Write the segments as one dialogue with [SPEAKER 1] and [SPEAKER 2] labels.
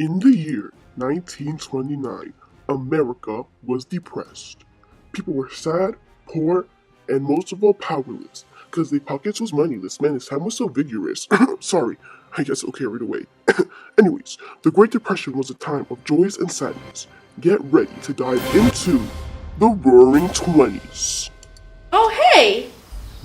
[SPEAKER 1] In the year 1929, America was depressed. People were sad, poor, and most of all powerless, because their pockets was moneyless. Man, this time was so vigorous. Sorry, I guess I'll carry it away. Anyways, the Great Depression was a time of joys and sadness. Get ready to dive into the Roaring Twenties.
[SPEAKER 2] Oh hey!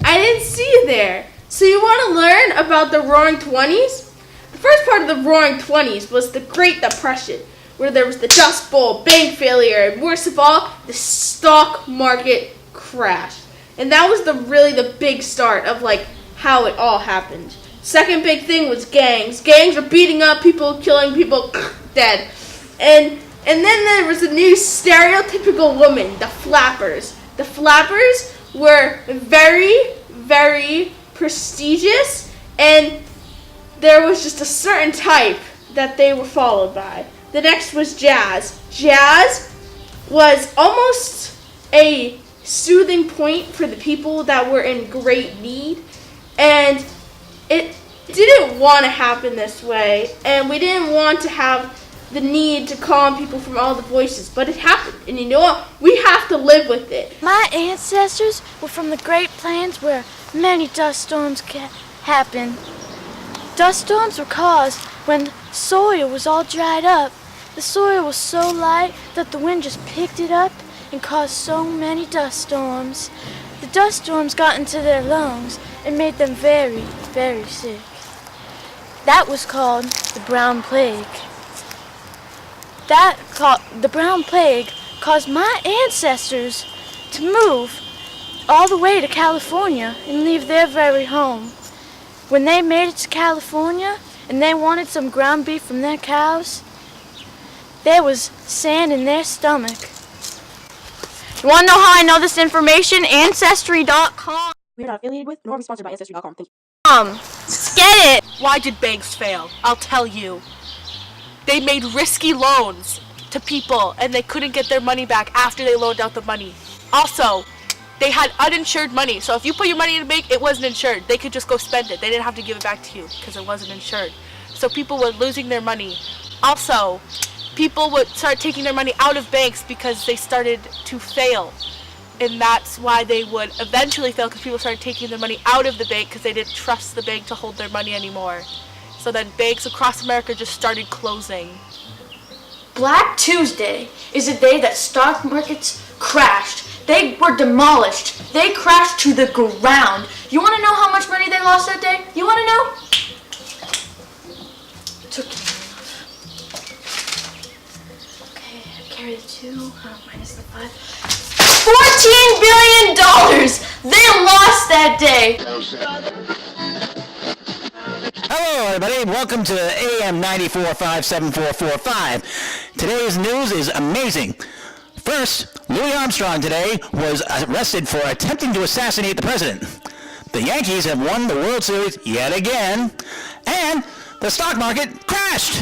[SPEAKER 2] I didn't see you there. So you want to learn about the Roaring Twenties? The first part of the Roaring Twenties was the Great Depression, where there was the Dust Bowl, bank failure, and worst of all, the stock market crash. And that was really the big start of how it all happened. Second big thing was gangs. Gangs were beating up people, killing people, dead. And then there was a new stereotypical woman, the flappers. The flappers were very, very prestigious, and there was just a certain type that they were followed by. The next was jazz. Jazz was almost a soothing point for the people that were in great need, and it didn't want to happen this way, and we didn't want to have the need to calm people from all the voices, but it happened, and you know what? We have to live with it.
[SPEAKER 3] My ancestors were from the Great Plains where many dust storms happen. Dust storms were caused when soil was all dried up. The soil was so light that the wind just picked it up and caused so many dust storms. The dust storms got into their lungs and made them very, very sick. That was called the Brown Plague. The Brown Plague caused my ancestors to move all the way to California and leave their very home. When they made it to California and they wanted some ground beef from their cows, there was sand in their stomach. You want to know how I know this information? Ancestry.com.
[SPEAKER 4] We're not affiliated with nor sponsored by Ancestry.com. Thank you.
[SPEAKER 3] Get it!
[SPEAKER 5] Why did banks fail? I'll tell you. They made risky loans to people and they couldn't get their money back after they loaned out the money. Also, they had uninsured money, so if you put your money in a bank, it wasn't insured. They could just go spend it. They didn't have to give it back to you because it wasn't insured. So people were losing their money. Also, people would start taking their money out of banks because they started to fail. And that's why they would eventually fail, because people started taking their money out of the bank because they didn't trust the bank to hold their money anymore. So then banks across America just started closing.
[SPEAKER 3] Black Tuesday is a day that stock markets crashed. They were demolished. They crashed to the ground. You want to know how much money they lost that day? You want to know? Okay, I carry the 2, minus the 5. $14 billion! They lost that day!
[SPEAKER 6] Hello, everybody. Welcome to AM 94.57445. Today's news is amazing. First, Louis Armstrong today was arrested for attempting to assassinate the president. The Yankees have won the World Series yet again, and the stock market crashed.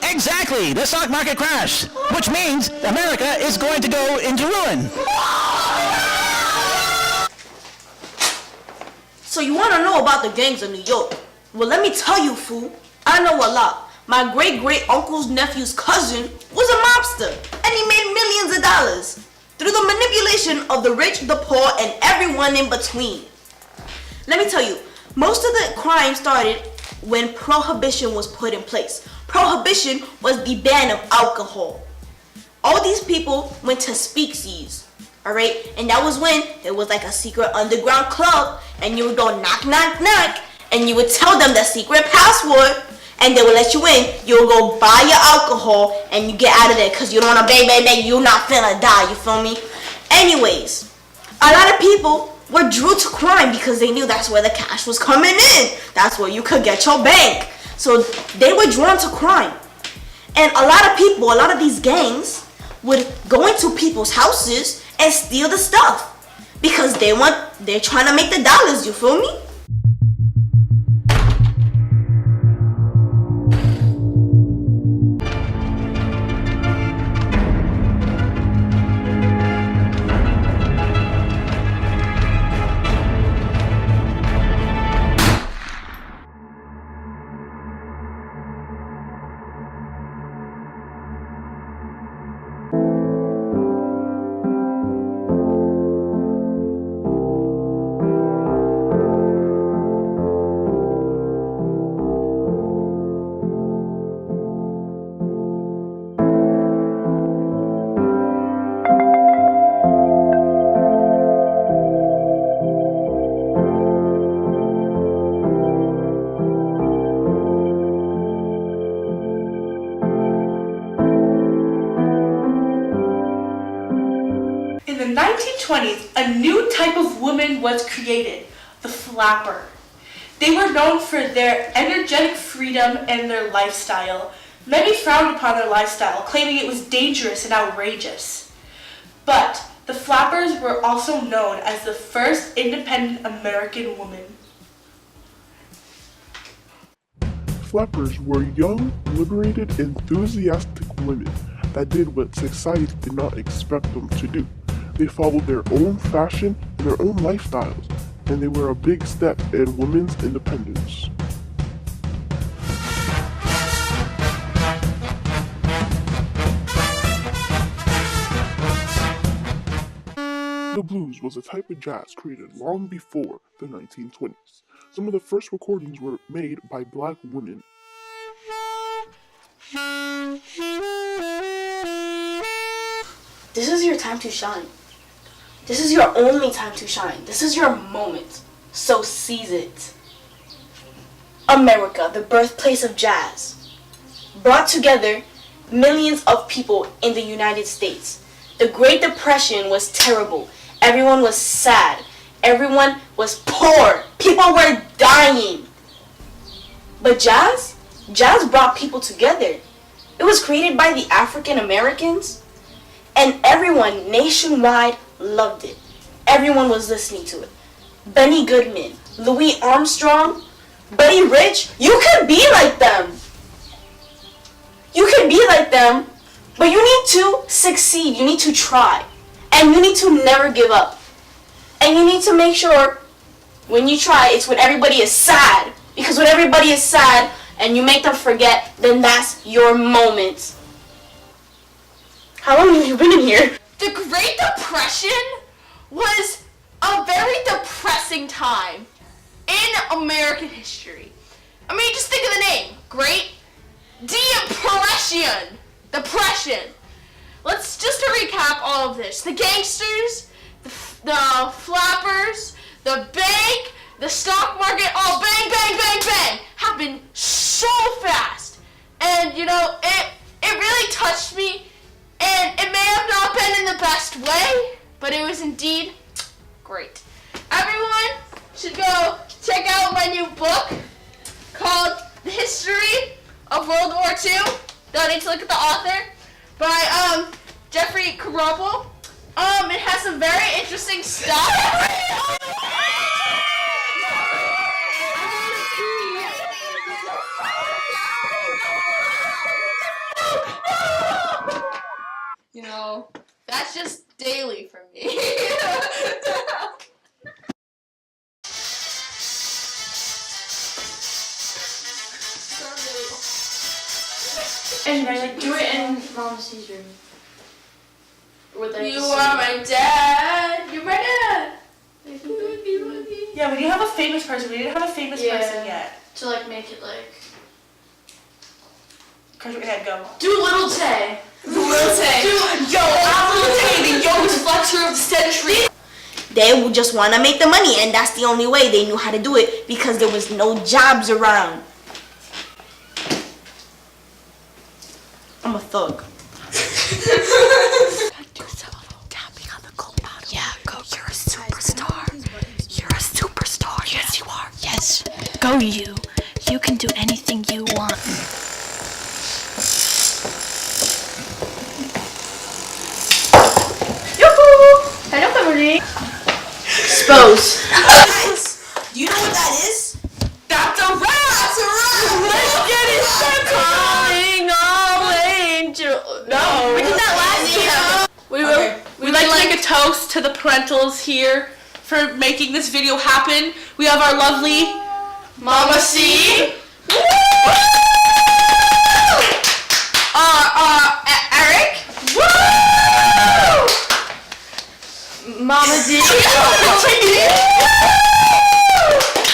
[SPEAKER 6] Exactly, the stock market crashed, which means America is going to go into ruin.
[SPEAKER 4] So you want to know about the gangs of New York? Well, let me tell you, fool. I know a lot. My great-great-uncle's nephew's cousin was a mobster, and he made millions of dollars through the manipulation of the rich, the poor, and everyone in between. Let me tell you, most of the crime started when prohibition was put in place. Prohibition was the ban of alcohol. All these people went to speakeasies, alright? And that was when there was like a secret underground club, and you would go knock, knock, knock, and you would tell them the secret password, and they will let you in. You'll go buy your alcohol and you get out of there because you don't want to bang, you're not finna die, you feel me? Anyways, a lot of people were drew to crime because they knew that's where the cash was coming in. That's where you could get your bank. So they were drawn to crime. And a lot of these gangs would go into people's houses and steal the stuff because they're trying to make the dollars, you feel me?
[SPEAKER 5] 1920s, a new type of woman was created, the flapper. They were known for their energetic freedom and their lifestyle. Many frowned upon their lifestyle, claiming it was dangerous and outrageous. But the flappers were also known as the first independent American women.
[SPEAKER 1] Flappers were young, liberated, enthusiastic women that did what society did not expect them to do. They followed their own fashion and their own lifestyles, and they were a big step in women's independence. The blues was a type of jazz created long before the 1920s. Some of the first recordings were made by black women.
[SPEAKER 4] This is your time to shine. This is your only time to shine. This is your moment. So seize it. America, the birthplace of jazz, brought together millions of people in the United States. The Great Depression was terrible. Everyone was sad. Everyone was poor. People were dying. But jazz brought people together. It was created by the African Americans, and everyone nationwide loved it. Everyone was listening to it. Benny Goodman, Louis Armstrong, Buddy Rich, you could be like them. You could be like them, but you need to succeed. You need to try. And you need to never give up. And you need to make sure when you try, it's when everybody is sad. Because when everybody is sad and you make them forget, then that's your moment. How long have you been in here?
[SPEAKER 2] The Great Depression was a very depressing time in American history. I mean, just think of the name. Great Depression. Depression. Let's just to recap all of this. The gangsters, the flappers, the bank, the stock market, all bang, bang, bang, bang, happened so fast. And, you know, it really touched me. And it may have not been in the best way, but it was indeed great. Everyone should go check out my new book called The History of World War II. Don't need to look at the author. By Jeffrey Crippling. It has some very interesting stuff. You know, that's just daily for me.
[SPEAKER 3] And do it in Mom C's room.
[SPEAKER 2] You are my dad. You're my dad.
[SPEAKER 5] Yeah, we didn't have a famous person. We didn't have a famous person yet.
[SPEAKER 3] To like make it like.
[SPEAKER 5] Crush your head, go.
[SPEAKER 2] Do Little Tay.
[SPEAKER 5] Little Tay. Yo, I'm Little Tay, the youngest lecturer of the century.
[SPEAKER 4] They would just want to make the money, and that's the only way they knew how to do it because there was no jobs around. I'm a thug.
[SPEAKER 3] Yeah, go. You're a superstar. You're a superstar. Yes, you are. Yes. Go you. You can do anything you want.
[SPEAKER 2] Yoo-hoo! Hello, family.
[SPEAKER 4] Suppose. Do you know what that is?
[SPEAKER 5] That's a rap!
[SPEAKER 4] That's a rap!
[SPEAKER 5] Let's get it started! Calling all angels. No.
[SPEAKER 4] We did that last year.
[SPEAKER 5] We'd like to make a toast to the parentals here for making this video happen. We have our lovely Mama C.
[SPEAKER 2] Eric.
[SPEAKER 3] Mama D.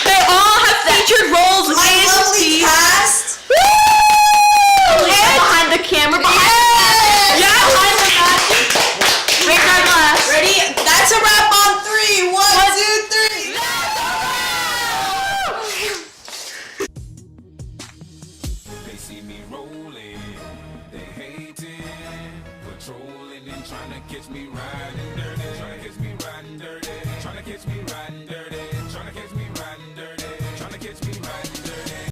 [SPEAKER 5] They all have featured roles in
[SPEAKER 4] My lovely
[SPEAKER 5] the
[SPEAKER 4] cast.
[SPEAKER 3] Behind the camera.
[SPEAKER 5] behind the
[SPEAKER 3] Break our glass.
[SPEAKER 4] Ready? That's a wrap on 3. 1, 2, 3.
[SPEAKER 7] They see me rolling, they hating, patrolling and trying to catch me riding dirty.